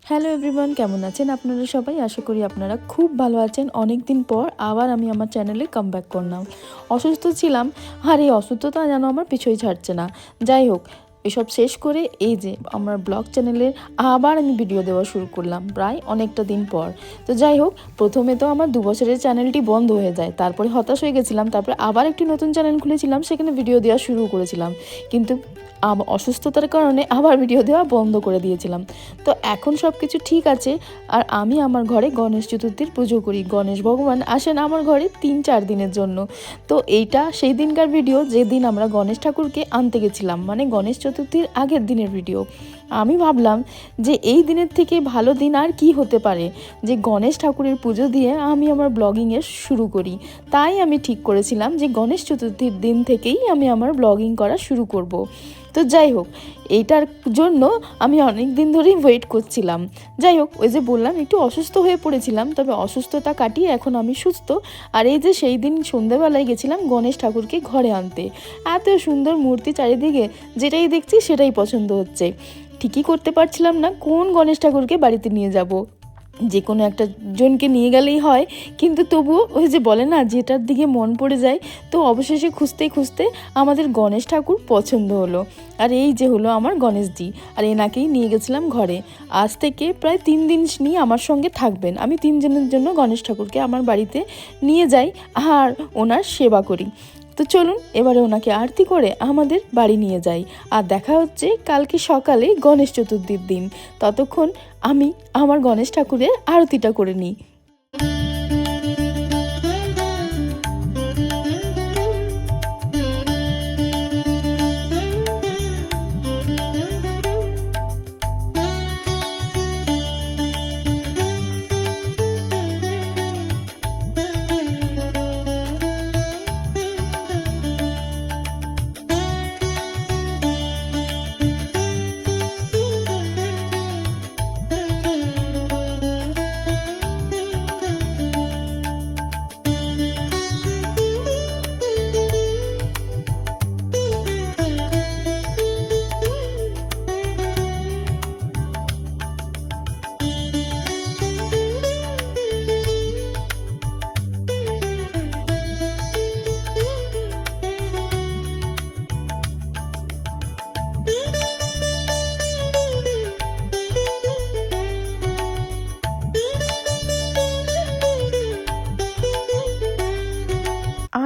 Hello everyone, কেমন আছেন আপনারা সবাই? আশা করি আপনারা খুব ভালো আছেন। অনেক দিন পর আবার আমি আমার চ্যানেলে কামব্যাক করলাম। অসুস্থ ছিলাম, আর এই অসুস্থতা যেন আমার পিছুই ছাড়ছে না। যাই হোক, এসব শেষ করে এই যে আমার ব্লগ চ্যানেলের আবার আমি ভিডিও দেওয়া শুরু করলাম প্রায় অনেকটা দিন পর। তো যাই হোক, প্রথমে তো আমার 2 বছরের চ্যানেলটি বন্ধ হয়ে যায়, তারপরে হতাশ হয়ে গেছিলাম। তারপরে আবার একটি নতুন চ্যানেল খুলেছিলাম, সেখানে ভিডিও দেওয়া শুরু করেছিলাম, কিন্তু অসুস্থতার কারণে আবার ভিডিও দেওয়া বন্ধ করে দিয়েছিলাম। তো এখন সব কিছু ঠিক আছে। আর আমি আমার ঘরে গণেশ চতুর্থীর পুজো করি। গণেশ ভগবান আসেন আমার ঘরে 3-4 দিনের জন্য। তো এইটা সেই দিনকার ভিডিও, যেদিন আমরা গণেশ ঠাকুরকে আনতে গেছিলাম, মানে গণেশ চতুর্থীর আগের দিনের ভিডিও। আমি ভাবলাম যে এই দিনের থেকে ভালো দিন আর কি হতে পারে, যে গণেশ ঠাকুরের পুজো দিয়ে আমি আমার ব্লগিংয়ের শুরু করি। তাই আমি ঠিক করেছিলাম যে গণেশ চতুর্থীর দিন থেকেই আমি আমার ব্লগিং করা শুরু করব। তো যাই হোক, এইটার জন্য আমি অনেক দিন ধরেই ওয়েট করছিলাম। যাই হোক, ওই যে বললাম একটু অসুস্থ হয়ে পড়েছিলাম, তবে অসুস্থতা কাটিয়ে এখন আমি সুস্থ। আর এই যে সেই দিন সন্ধ্যাবেলায় গেছিলাম গণেশ ঠাকুরকে ঘরে আনতে। এত সুন্দর মূর্তি চারিদিকে, যেটাই দেখছি সেটাই পছন্দ হচ্ছে। ঠিকই করতে পারছিলাম না কোন গণেশ ঠাকুরকে বাড়িতে নিয়ে যাব। যে কোনো একটা জনকে নিয়ে গেলেই হয়, কিন্তু তবুও ওই যে বলে না, যেটার দিকে মন পড়ে যায়। তো অবশেষে খুঁজতে খুঁজতে আমাদের গণেশ ঠাকুর পছন্দ হলো। আর এই যে হলো আমার গণেশজি, আর এনাকেই নিয়ে গেছিলাম ঘরে। আজ থেকে প্রায় 3 দিন নিয়ে আমার সঙ্গে থাকবেন। আমি 3 দিনের জন্য গণেশ ঠাকুরকে আমার বাড়িতে নিয়ে যাই আর ওনার সেবা করি। তো চলুন এবারে ওনাকে আরতি করে আমাদের বাড়ি নিয়ে যাই। আর দেখা হচ্ছে কালকে সকালে গণেশ চতুর্থীর দিন। ততক্ষণ আমি আমার গণেশ ঠাকুরের আরতিটা করে নিই।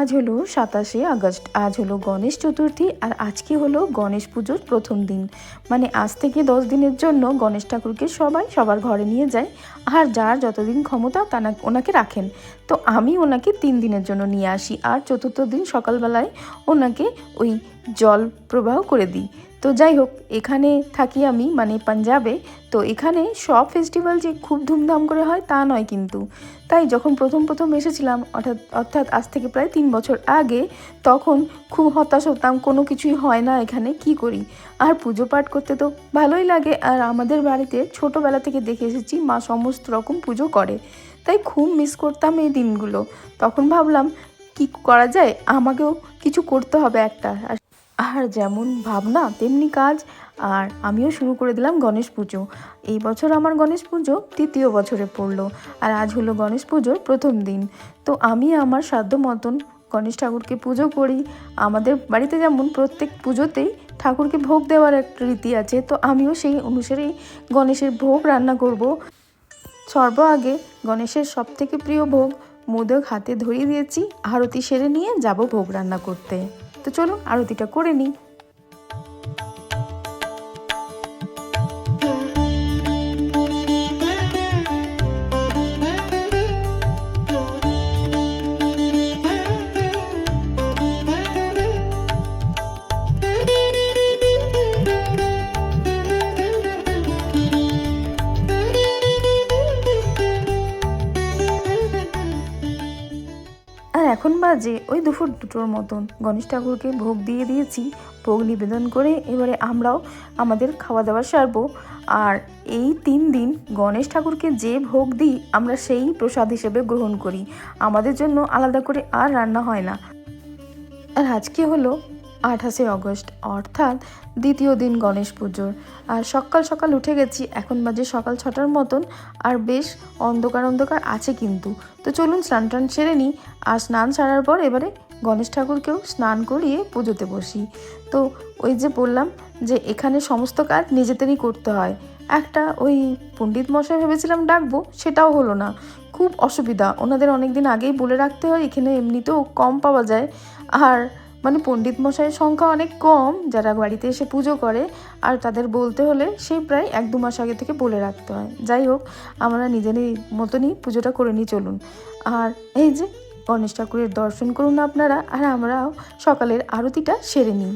আজ হলো 27শে আগস্ট। আজ হলো গণেশ চতুর্থী, আর আজকে হলো গণেশ পুজোর প্রথম দিন। মানে আজ থেকে 10 দিনের জন্য গণেশ ঠাকুরকে সবাই সবার ঘরে নিয়ে যায়, আর যার যতদিন ক্ষমতা ওনাকে রাখেন। তো আমি ওনাকে 3 দিনের জন্য নিয়ে আসি, আর চতুর্থ দিন সকালবেলায় ওনাকে ওই জল প্রবাহ করে দিই। তো যাই হোক, এখানে থাকি আমি, মানে পাঞ্জাবে। তো এখানে সব ফেস্টিভ্যাল যে খুব ধুমধাম করে হয় তা নয় কিন্তু। তাই যখন প্রথম এসেছিলাম, অর্থাৎ আজ থেকে প্রায় 3 বছর আগে, তখন খুব হতাশ হতাম, কোনো কিছুই হয় না এখানে, কি করি। আর পুজো পাঠ করতে তো ভালোই লাগে, আর আমাদের বাড়িতে ছোটোবেলা থেকে দেখে এসেছি মা সমস্ত রকম পুজো করে। তাই খুব মিস করতাম এই দিনগুলো। তখন ভাবলাম কি করা যায়, আমাকেও কিছু করতে হবে একটা। আর যেমন ভাবনা তেমনি কাজ, আর আমিও শুরু করে দিলাম গণেশ পুজো। এই বছর আমার গণেশ পুজো 3য় বছরে পড়লো, আর আজ হলো গণেশ পুজোর প্রথম দিন। তো আমি আমার সাধ্য মতন গণেশ ঠাকুরকে পুজো করি। আমাদের বাড়িতে যেমন প্রত্যেক পুজোতেই ঠাকুরকে ভোগ দেওয়ার একটা রীতি আছে, তো আমিও সেই অনুসারেই গণেশের ভোগ রান্না করব। সর্ব আগে গণেশের সবথেকে প্রিয় ভোগ মোদক হাতে ধরিয়ে দিয়েছি, আরতি সেরে নিয়ে যাব ভোগ রান্না করতে। তো চলো আরতিটা করে নিই। আর এখন বাজে ওই দুপুর 2টোর মতন। গণেশ ঠাকুরকে ভোগ দিয়ে দিয়েছি, ভোগ নিবেদন করে এবারে আমরাও আমাদের খাওয়া দাওয়া সারবো। আর এই 3 দিন গণেশ ঠাকুরকে যে ভোগ দিই আমরা সেই প্রসাদ হিসেবে গ্রহণ করি, আমাদের জন্য আলাদা করে আর রান্না হয় না। আর আজকে হলো 28 আগস্ট, অর্থাৎ দ্বিতীয় দিন গণেশ পুজোর। আর সকাল সকাল উঠে গেছি, এখন বাজে সকাল 6টার মতন, আর বেশ অন্ধকার অন্ধকার আছে কিন্তু। তো চলুন স্নান টান সেরে নিই, আর স্নান সারার পর এবারে গণেশ ঠাকুরকেও স্নান করিয়ে পুজোতে বসি। তো ওই যে বললাম যে এখানে সমস্ত কাজ নিজেদেরই করতে হয়। একটা ওই পণ্ডিত মশাই ভেবেছিলাম ডাকবো, সেটাও হলো না, খুব অসুবিধা। ওনাদের অনেক দিন আগেই বলে রাখতে হয়, এখানে এমনিতেও কম পাওয়া যায়। আর মানে পণ্ডিত মশাইয়ের সংখ্যা অনেক কম যারা বাড়িতে এসে পুজো করে, আর তাদের বলতে হলে সেই প্রায় 1-2 মাস আগে থেকে বলে রাখতে হয়। যাই হোক, আমরা নিজেদের মতনই পুজোটা করে নিই চলুন। আর এই যে গণেশ ঠাকুরের দর্শন করুন আপনারা, আর আমরাও সকালের আরতিটা সেরে নিই।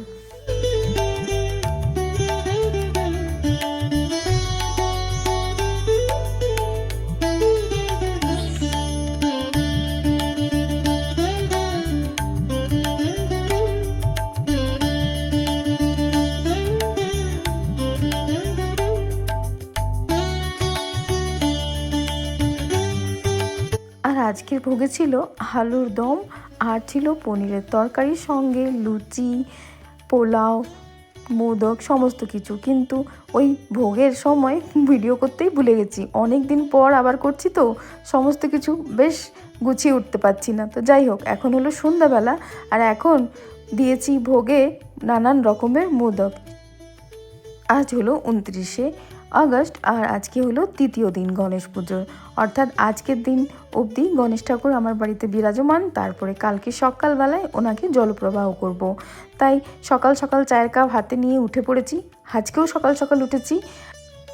আর আজকের ভোগে ছিল আলুর দম, আর ছিল পনিরের তরকারির সঙ্গে লুচি, পোলাও, মোদক, সমস্ত কিছু। কিন্তু ওই ভোগের সময় ভিডিও করতেই ভুলে গেছি, অনেক দিন পর আবার করছি তো সমস্ত কিছু বেশ গুছিয়ে উঠতে পারছি না। তো যাই হোক, এখন হলো সন্ধ্যাবেলা, আর এখন দিয়েছি ভোগে নানান রকমের মোদক। আজ হলো 29 আগস্ট, আর আজকে হলো তৃতীয় দিন গণেশ পুজোর, অর্থাৎ আজকের দিন অবধি গণেশ ঠাকুর আমার বাড়িতে বিরাজমান। তারপরে কালকে সকালবেলায় ওনাকে জলপ্রবাহ করব। তাই সকাল সকাল চায়ের কাপ হাতে নিয়ে উঠে পড়েছি। আজকেও সকাল সকাল উঠেছি,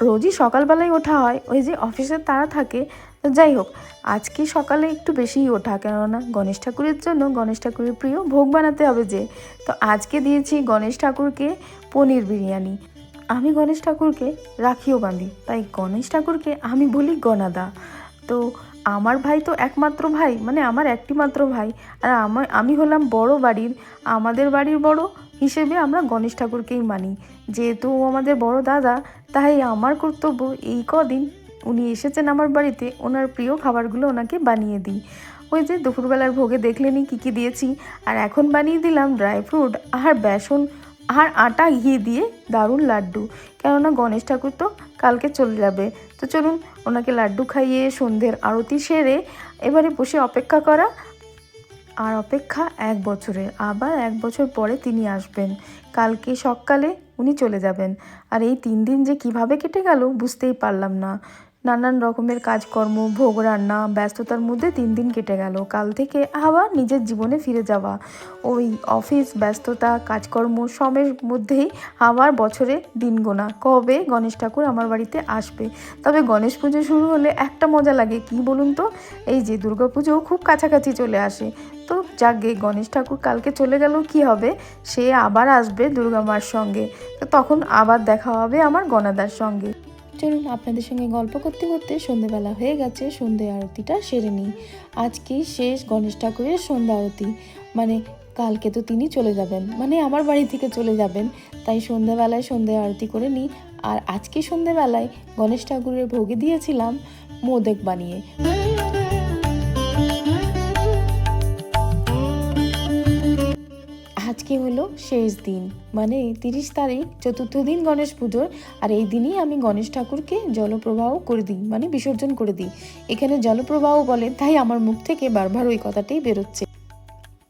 রোজই সকালবেলায় ওঠা হয়, ওই যে অফিসের তাড়া থাকে। তো যাই হোক, আজকে সকালে একটু বেশিই ওঠা, কেননা গণেশ ঠাকুরের জন্য, গণেশ ঠাকুরের প্রিয় ভোগ বানাতে হবে যে। তো আজকে দিয়েছি গণেশ ঠাকুরকে পনির বিরিয়ানি। আমি গণেশ ঠাকুরকে রাখিও বাঁধি, তাই গণেশ ঠাকুরকে আমি বলি গণাদা। তো আমার ভাই তো একমাত্র ভাই, মানে আমার একটি মাত্র ভাই, আর আমি হলাম বড় বাড়ির। আমাদের বাড়ির বড় হিসেবে আমরা গণেশ ঠাকুরকেই মানি। যেহেতু ও আমাদের বড় দাদা, তাই আমার কর্তব্য এই কদিন উনি এসেছেন আমার বাড়িতে, ওনার প্রিয় খাবারগুলো ওনাকে বানিয়ে দিই। ওই যে দুপুরবেলার ভোগে দেখলেনই কী কী দিয়েছি, আর এখন বানিয়ে দিলাম ড্রাই ফ্রুট আর বেসন আর আটা ঘি দিয়ে দারুণ লাড্ডু, কেননা গণেশ ঠাকুর তো কালকে চলে যাবে। তো চলুন ওনাকে লাড্ডু খাইয়ে সন্ধ্যের আরতি সেরে এবারে বসে অপেক্ষা করা। আর অপেক্ষা 1 বছরের, আবার 1 বছর পরে তিনি আসবেন। কালকে সকালে উনি চলে যাবেন। আর এই 3 দিন যে কিভাবে কেটে গেল বুঝতেই পারলাম না। নানান রকমের কাজকর্ম, ভোগ রান্না, ব্যস্ততার মধ্যে 3 দিন কেটে গেল। কাল থেকে আবার নিজের জীবনে ফিরে যাওয়া, ওই অফিস ব্যস্ততা, কাজকর্ম সবের মধ্যেই আবার বছরে দিন গোনা, কবে গণেশ ঠাকুর আমার বাড়িতে আসবে। তবে গণেশ পুজো শুরু হলে একটা মজা লাগে, কি বলুন তো, এই যে দুর্গা পুজোও খুব কাছাকাছি চলে আসে। তো যাকে গণেশ ঠাকুর কালকে চলে গেল কি হবে, সে আবার আসবে দুর্গা মার সঙ্গে। তো তখন আবার দেখা হবে আমার গণাদার সঙ্গে। চলুন আপনাদের সঙ্গে গল্প করতে করতে সন্ধেবেলা হয়ে গেছে, সন্ধে আরতিটা সেরে নিই। আজকেই শেষ গণেশ ঠাকুরের সন্ধ্যা আরতি, মানে কালকে তো তিনি চলে যাবেন, মানে আমার বাড়ি থেকে চলে যাবেন। তাই সন্ধেবেলায় সন্ধে আরতি করে নিই। আর আজকে সন্ধেবেলায় গণেশ ঠাকুরের ভোগে দিয়েছিলাম মোদক বানিয়ে। আজকে হলো শেষ দিন, মানে 30 তারিখ, চতুর্থ দিন গণেশ পুজোর। আর এই দিনই আমি গণেশ ঠাকুরকে জলপ্রবাহ করে দিই, মানে বিসর্জন করে দিই। এখানে জলপ্রবাহ বলে, তাই আমার মুখ থেকে বারবার ওই কথাটাই বেরোচ্ছে।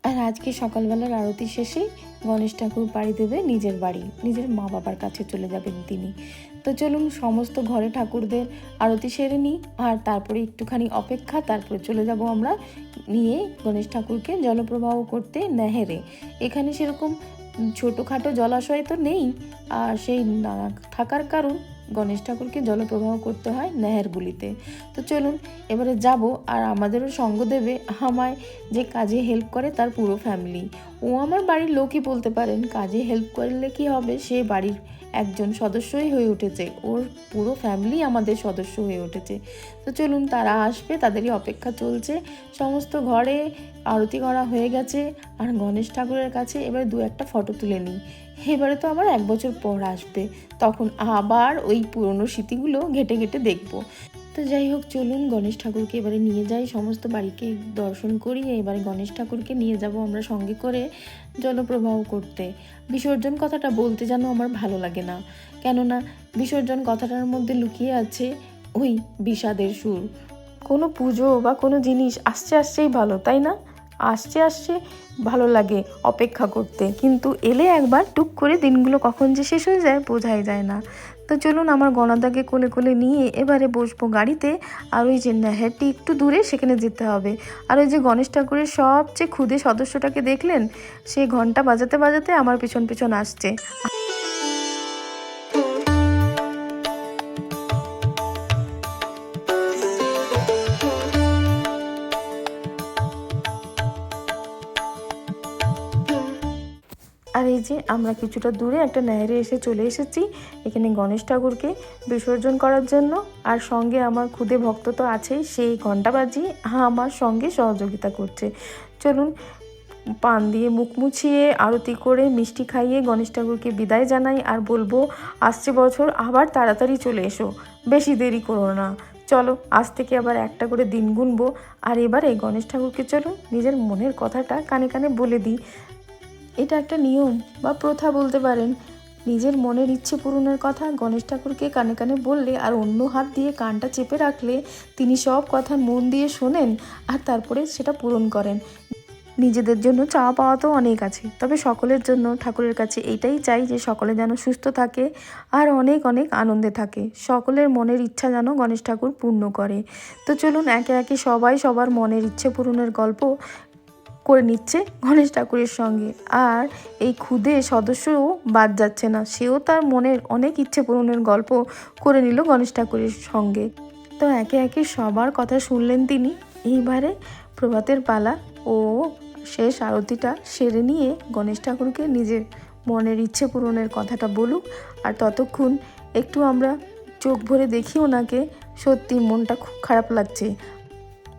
আর আজকে সকালবেলার আরতি শেষে গণেশ ঠাকুর পাড়ি দেবে নিজের বাড়ি, নিজের মা বাবার কাছে চলে যাবেন তিনি। তো চলুন সমস্ত ঘরে ঠাকুরদের আরতি সেরে নিই, আর তারপরে একটুখানি অপেক্ষা, তারপরে চলে যাব আমরা নিয়ে গণেশ ঠাকুরকে জলপ্রবাহ করতে নেহেরে। এখানে সেরকম ছোটোখাটো জলাশয় তো নেই, আর সেই না থাকার কারণ গণেশ ঠাকুরকে জলপ্রবাহ করতে হয় নেহেরগুলিতে। তো চলুন এবারে যাব, আর আমাদেরও সঙ্গ দেবে আমায় যে কাজে হেল্প করে তার পুরো ফ্যামিলি। ও আমার বাড়ির লোকই বলতে পারেন, কাজে হেল্প করলে কি হবে, সে বাড়ির একজন সদস্যই হয়ে উঠেছে, ওর পুরো ফ্যামিলি আমাদের সদস্য হয়ে উঠেছে। তো চলুন তারা আসবে, তাদেরই অপেক্ষা চলছে। সমস্ত ঘরে আরতি করা হয়ে গেছে, আর গণেশ ঠাকুরের কাছে এবার 2-1টা ফটো তুলে নিই। এবারে তো আবার 1 বছর পর আসবে, তখন আবার ওই পুরনো স্মৃতিগুলো ঘেটে ঘেটে দেখব। তো যাই হোক, চলুন গণেশ ঠাকুরকে এবারে নিয়ে যাই, সমস্ত বাড়িকে দর্শন করিয়ে এবারে গণেশ ঠাকুরকে নিয়ে যাব আমরা সঙ্গে করে জলপ্রবাহ করতে। বিসর্জন কথাটা বলতে যেন আমার ভালো লাগে না, কেননা বিসর্জন কথাটার মধ্যে লুকিয়ে আছে ওই বিষাদের সুর। কোনো পুজো বা কোনো জিনিস আসছে আসছেই ভালো, তাই না? আসছে আসছে ভালো লাগে অপেক্ষা করতে, কিন্তু এলে একবার টুক করে দিনগুলো কখন যে শেষ হয়ে যায় বোঝাই যায় না। তো চলুন আমার গণাদাকে কোলে কোলে নিয়ে এবারে বসবো গাড়িতে। আর ওই যে নেহেরটি একটু দূরে, সেখানে যেতে হবে। আর ওই যে গণেশ ঠাকুরের সবচেয়ে ক্ষুদে সদস্যটাকে দেখলেন, সে ঘন্টা বাজাতে বাজাতে আমার পিছন পিছন আসছে। আর এই যে আমরা কিছুটা দূরে একটা নেহেরে এসে চলে এসেছি এখানে গণেশ ঠাকুরকে বিসর্জন করার জন্য। আর সঙ্গে আমার খুদে ভক্ত তো আছেই, সেই ঘণ্টা বাজিয়ে আমার সঙ্গে সহযোগিতা করছে। চলুন পান দিয়ে মুখ মুছিয়ে আরতি করে মিষ্টি খাইয়ে গণেশ ঠাকুরকে বিদায় জানাই, আর বলবো আসছে বছর আবার তাড়াতাড়ি চলে এসো, বেশি দেরি করো না। চলো আজ থেকে আবার একটা করে দিন গুনবো। আর এবারে গণেশ ঠাকুরকে চলো নিজের মনের কথাটা কানে কানে বলে দিই। এটা একটা নিয়ম বা প্রথা বলতে পারেন। নিজের মনের ইচ্ছে পূরণের কথা গণেশ ঠাকুরকে কানে কানে বললে আর অন্য হাত দিয়ে কানটা চেপে রাখলে তিনি সব কথা মন দিয়ে শোনেন আর তারপরে সেটা পূরণ করেন। নিজেদের জন্য চাওয়া পাওয়া তো অনেক আছে, তবে সকলের জন্য ঠাকুরের কাছে এইটাই চাই যে সকলে যেন সুস্থ থাকে আর অনেক অনেক আনন্দে থাকে, সকলের মনের ইচ্ছা যেন গণেশ ঠাকুর পূর্ণ করে। তো চলুন একে একে সবাই সবার মনের ইচ্ছে পূরণের গল্প করে নিচ্ছে গণেশ ঠাকুরের সঙ্গে। আর এই ক্ষুদে সদস্যও বাদ যাচ্ছে না, সেও তার মনের অনেক ইচ্ছে পূরণের গল্প করে নিল গণেশ ঠাকুরের সঙ্গে। তো একে একে সবার কথা শুনলেন তিনি। এইবারে প্রভাতের পালা ও শেষ আরতিটা সেরে নিয়ে গণেশ ঠাকুরকে নিজের মনের ইচ্ছে পূরণের কথাটা বলুক। আর ততক্ষণ একটু আমরা চোখ ভরে দেখি ওনাকে। সত্যি মনটা খুব খারাপ লাগছে।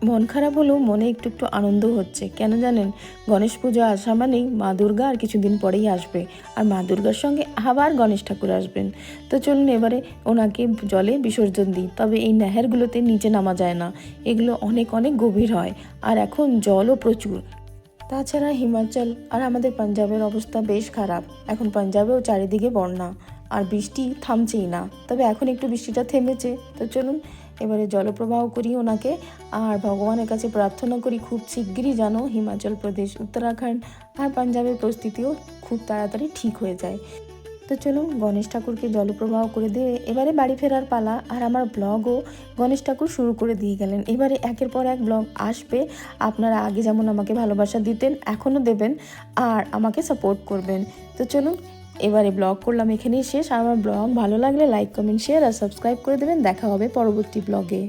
মন খারাপ হলেও মনে একটু একটু আনন্দ হচ্ছে, কেন জানেন? গণেশ পুজো আসা মানেই মা দুর্গা আর কিছুদিন পরেই আসবে, আর মা দুর্গার সঙ্গে আবার গণেশ ঠাকুর আসবেন। তো চলুন এবারে ওনাকে জলে বিসর্জন দিই। তবে এই নেহেরগুলোতে নিচে নামা যায় না, এগুলো অনেক অনেক গভীর হয়, আর এখন জলও প্রচুর। তাছাড়া হিমাচল আর আমাদের পাঞ্জাবের অবস্থা বেশ খারাপ। এখন পাঞ্জাবেও চারিদিকে বন্যা, আর বৃষ্টি থামছেই না। তবে এখন একটু বৃষ্টিটা থেমেছে। তো চলুন এবারে জলপ্রবাহ করি ওনাকে, আর ভগবানের কাছে প্রার্থনা করি খুব শিগগিরই যেন হিমাচল প্রদেশ, উত্তরাখণ্ড আর পাঞ্জাবের পরিস্থিতিও খুব তাড়াতাড়ি ঠিক হয়ে যায়। তো চলুন গণেশ ঠাকুরকে জলপ্রবাহ করে দিয়ে এবারে বাড়ি ফেরার পালা। আর আমার ব্লগও গণেশ ঠাকুর শুরু করে দিয়ে গেলেন। এবারে একের পর এক ব্লগ আসবে। আপনারা আগে যেমন আমাকে ভালোবাসা দিতেন এখনও দেবেন, আর আমাকে সাপোর্ট করবেন। তো চলুন এবারে ব্লগ করলাম এখানেই শেষ। আর আমার ব্লগ ভালো লাগলে লাইক কমেন্ট শেয়ার আর সাবস্ক্রাইব করে দেবেন। দেখা হবে পরবর্তী ব্লগে।